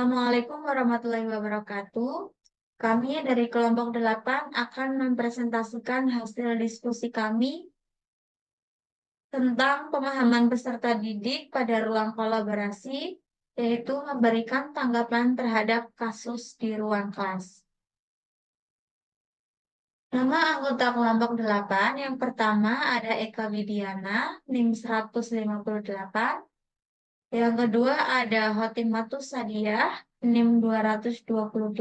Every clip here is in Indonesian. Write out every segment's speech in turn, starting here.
Assalamualaikum warahmatullahi wabarakatuh. Kami dari kelompok 8 akan mempresentasikan hasil diskusi kami tentang pemahaman peserta didik pada ruang kolaborasi, yaitu memberikan tanggapan terhadap kasus di ruang kelas. Nama anggota kelompok 8 yang pertama ada Eka Widiana, NIM 158. Yang kedua ada Hotimatus Sadiah, NIM 228.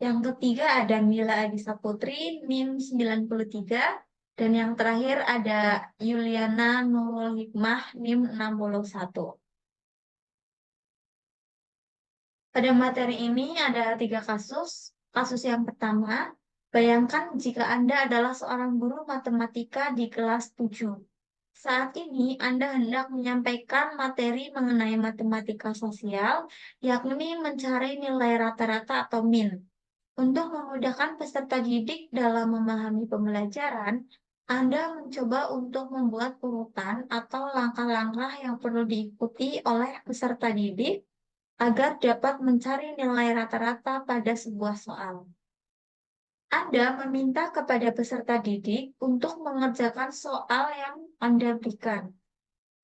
Yang ketiga ada Mila Adisa Putri, NIM 93. Dan yang terakhir ada Yuliana Nurul Hikmah, NIM 61. Pada materi ini ada 3 kasus. Kasus yang pertama, bayangkan jika Anda adalah seorang guru matematika di kelas 7. Saat ini Anda hendak menyampaikan materi mengenai matematika sosial, yakni mencari nilai rata-rata atau min. Untuk memudahkan peserta didik dalam memahami pembelajaran, Anda mencoba untuk membuat urutan atau langkah-langkah yang perlu diikuti oleh peserta didik agar dapat mencari nilai rata-rata pada sebuah soal. Anda meminta kepada peserta didik untuk mengerjakan soal yang Anda berikan.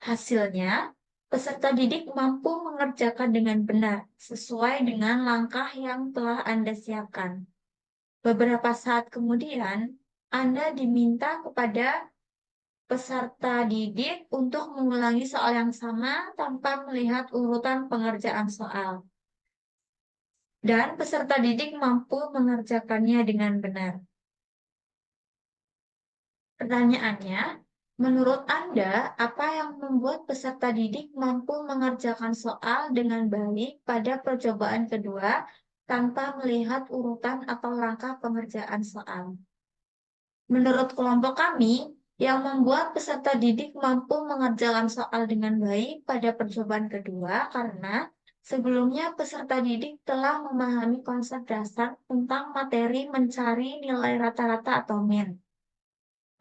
Hasilnya, peserta didik mampu mengerjakan dengan benar sesuai dengan langkah yang telah Anda siapkan. Beberapa saat kemudian, Anda diminta kepada peserta didik untuk mengulangi soal yang sama tanpa melihat urutan pengerjaan soal. Dan peserta didik mampu mengerjakannya dengan benar. Pertanyaannya, menurut Anda, apa yang membuat peserta didik mampu mengerjakan soal dengan baik pada percobaan kedua tanpa melihat urutan atau langkah pengerjaan soal? Menurut kelompok kami, yang membuat peserta didik mampu mengerjakan soal dengan baik pada percobaan kedua karena sebelumnya peserta didik telah memahami konsep dasar tentang materi mencari nilai rata-rata atau min.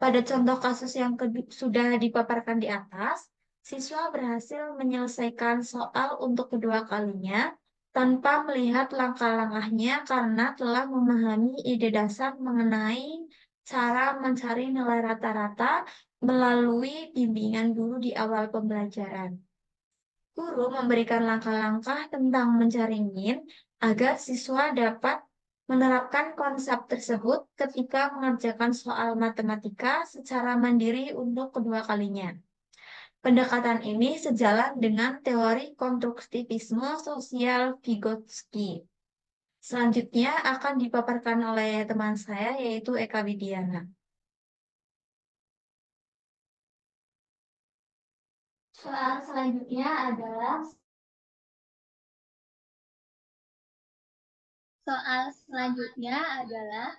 Pada contoh kasus yang sudah dipaparkan di atas, siswa berhasil menyelesaikan soal untuk kedua kalinya tanpa melihat langkah-langkahnya karena telah memahami ide dasar mengenai cara mencari nilai rata-rata melalui bimbingan guru di awal pembelajaran. Guru memberikan langkah-langkah tentang mencari min agar siswa dapat menerapkan konsep tersebut ketika mengerjakan soal matematika secara mandiri untuk kedua kalinya. Pendekatan ini sejalan dengan teori konstruktivisme sosial Vygotsky. Selanjutnya akan dipaparkan oleh teman saya yaitu Eka Widiana. Soal selanjutnya adalah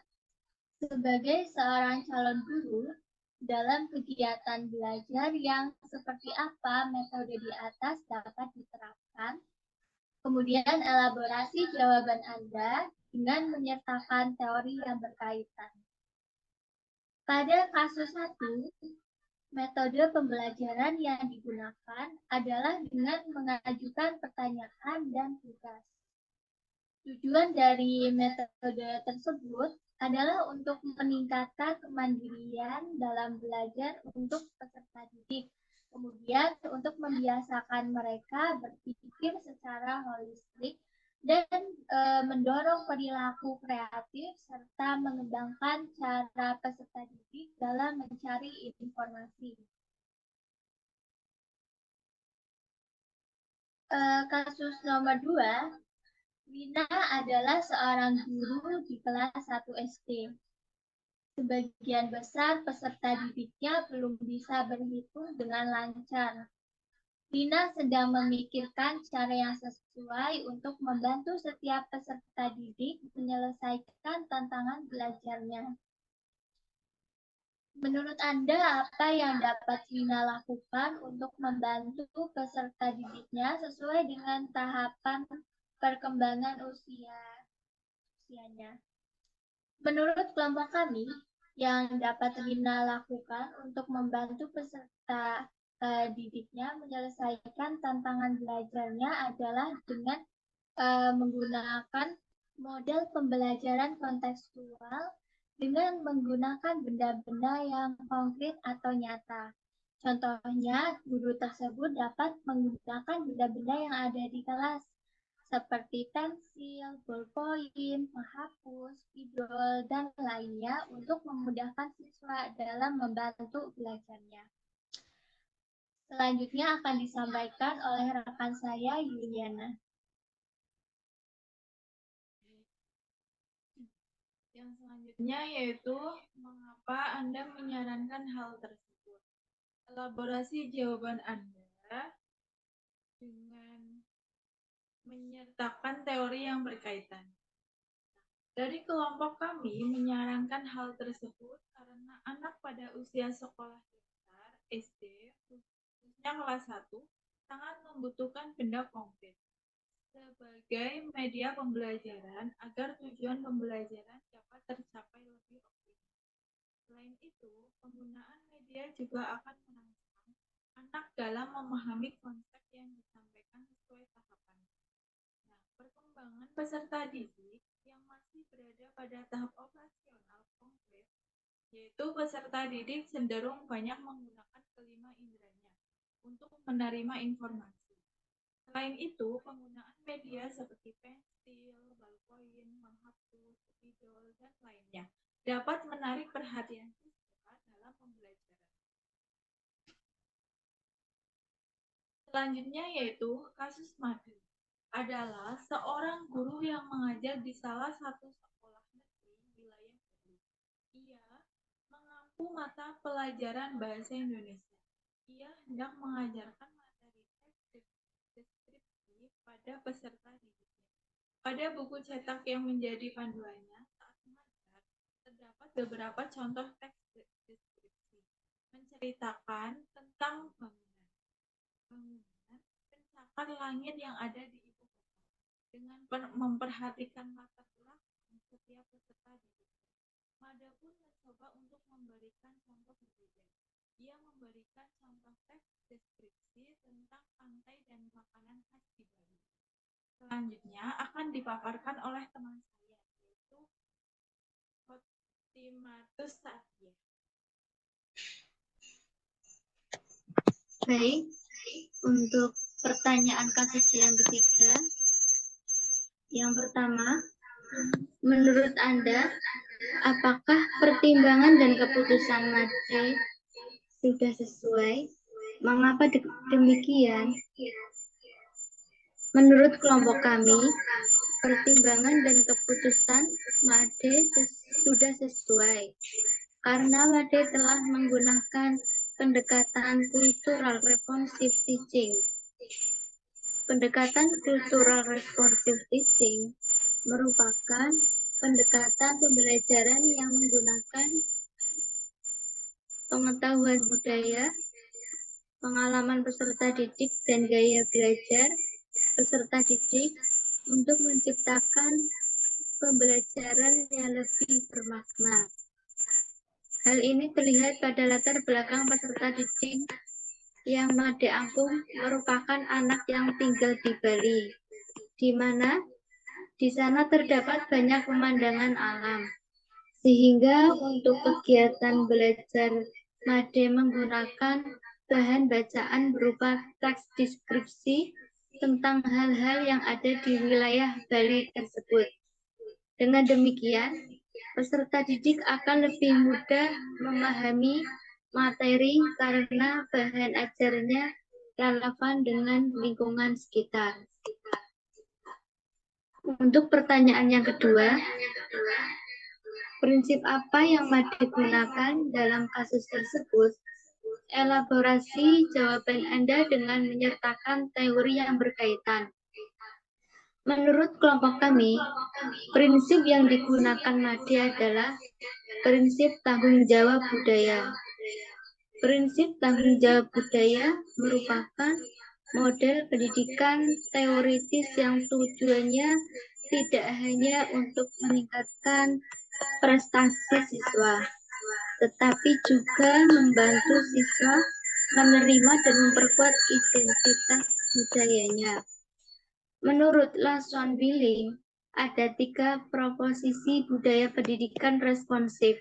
sebagai seorang calon guru, dalam kegiatan belajar yang seperti apa metode di atas dapat diterapkan. Kemudian elaborasi jawaban Anda dengan menyertakan teori yang berkaitan. Pada kasus 1, metode pembelajaran yang digunakan adalah dengan mengajukan pertanyaan dan tugas. Tujuan dari metode tersebut adalah untuk meningkatkan kemandirian dalam belajar untuk peserta didik, kemudian untuk membiasakan mereka berpikir secara holistik dan mendorong perilaku kreatif serta mengembangkan cara peserta didik dalam mencari informasi. Kasus nomor 2, Wina adalah seorang guru di kelas 1 SD. Sebagian besar peserta didiknya belum bisa berhitung dengan lancar. Wina sedang memikirkan cara yang sesuai untuk membantu setiap peserta didik menyelesaikan tantangan belajarnya. Menurut Anda, apa yang dapat Wina lakukan untuk membantu peserta didiknya sesuai dengan tahapan perkembangan usianya? Menurut kelompok kami, yang dapat Wina lakukan untuk membantu peserta didiknya menyelesaikan tantangan belajarnya adalah dengan menggunakan model pembelajaran kontekstual dengan menggunakan benda-benda yang konkret atau nyata. Contohnya, guru tersebut dapat menggunakan benda-benda yang ada di kelas, seperti pensil, ballpoint, penghapus, spidol, dan lainnya untuk memudahkan siswa dalam membantu belajarnya. Selanjutnya akan disampaikan oleh rekan saya, Yuliana. Yang selanjutnya yaitu mengapa Anda menyarankan hal tersebut. Elaborasi jawaban Anda dengan menyertakan teori yang berkaitan. Dari kelompok kami menyarankan hal tersebut karena anak pada usia sekolah dasar SD, khususnya kelas 1, sangat membutuhkan benda konkret sebagai media pembelajaran agar tujuan pembelajaran dapat tercapai lebih optimal. Selain itu, penggunaan media juga akan merangsang anak dalam memahami konsep yang disampaikan sesuai tahapan. Nah, perkembangan peserta didik yang masih berada pada tahap operasional konkret, yaitu peserta didik cenderung banyak menggunakan kelima inderanya untuk menerima informasi. Selain itu, penggunaan media seperti pensil, ballpoint, menghapus, spidol, dan lainnya dapat menarik perhatian siswa dalam pembelajaran. Selanjutnya yaitu kasus Made adalah seorang guru yang mengajar di salah satu sekolah negeri wilayah Bali. Ia mengampu mata pelajaran bahasa Indonesia. Ia hendak mengajarkan materi teks deskripsi pada peserta didiknya. Pada buku cetak yang menjadi panduannya saat mengajar, terdapat beberapa contoh teks deskripsi menceritakan tentang bangunan, pencakar langit yang ada di ibu kota, dengan memperhatikan latar belakang setiap peserta didik. Mada pun mencoba untuk memberikan contoh berbeda. Ia memberikan contoh teks deskripsi tentang pantai dan makanan khas di Bali. Selanjutnya akan dipaparkan oleh teman saya, yaitu Khotimatus Saadiyah. Baik, untuk pertanyaan kasus yang ketiga, yang pertama, menurut Anda, apakah pertimbangan dan keputusan Made sudah sesuai? Mengapa demikian? Menurut kelompok kami, pertimbangan dan keputusan Made sudah sesuai karena Made telah menggunakan pendekatan cultural responsive teaching. Pendekatan cultural responsive teaching merupakan pendekatan pembelajaran yang menggunakan pengetahuan budaya, pengalaman peserta didik, dan gaya belajar peserta didik untuk menciptakan pembelajaran yang lebih bermakna. Hal ini terlihat pada latar belakang peserta didik yang Made angkum merupakan anak yang tinggal di Bali, di mana di sana terdapat banyak pemandangan alam. Sehingga untuk kegiatan belajar Made menggunakan bahan bacaan berupa teks deskripsi tentang hal-hal yang ada di wilayah Bali tersebut. Dengan demikian, peserta didik akan lebih mudah memahami materi karena bahan ajarnya relevan dengan lingkungan sekitar. Untuk pertanyaan yang kedua, prinsip apa yang Made gunakan dalam kasus tersebut? Elaborasi jawaban Anda dengan menyertakan teori yang berkaitan. Menurut kelompok kami, prinsip yang digunakan Made adalah prinsip tanggung jawab budaya. Prinsip tanggung jawab budaya merupakan model pendidikan teoritis yang tujuannya tidak hanya untuk meningkatkan prestasi siswa, tetapi juga membantu siswa menerima dan memperkuat identitas budayanya. Menurut Lawson Billing, ada 3 proposisi budaya pendidikan responsif,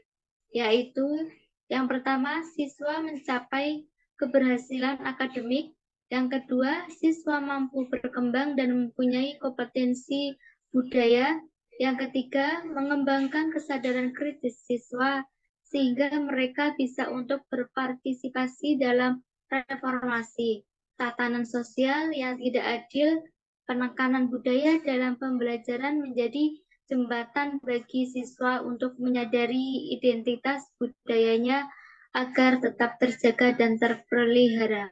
yaitu yang pertama, siswa mencapai keberhasilan akademik, yang kedua, siswa mampu berkembang dan mempunyai kompetensi budaya, yang ketiga, mengembangkan kesadaran kritis siswa sehingga mereka bisa untuk berpartisipasi dalam reformasi, tatanan sosial yang tidak adil, penekanan budaya dalam pembelajaran menjadi jembatan bagi siswa untuk menyadari identitas budayanya agar tetap terjaga dan terpelihara.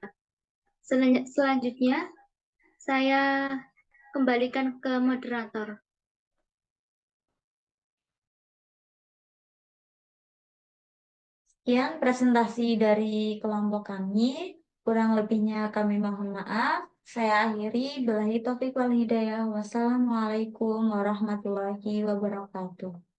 Selanjutnya, saya kembalikan ke moderator. Sekian presentasi dari kelompok kami. Kurang lebihnya kami mohon maaf. Saya akhiri. Billahi taufiq wal hidayah. Wassalamualaikum warahmatullahi wabarakatuh.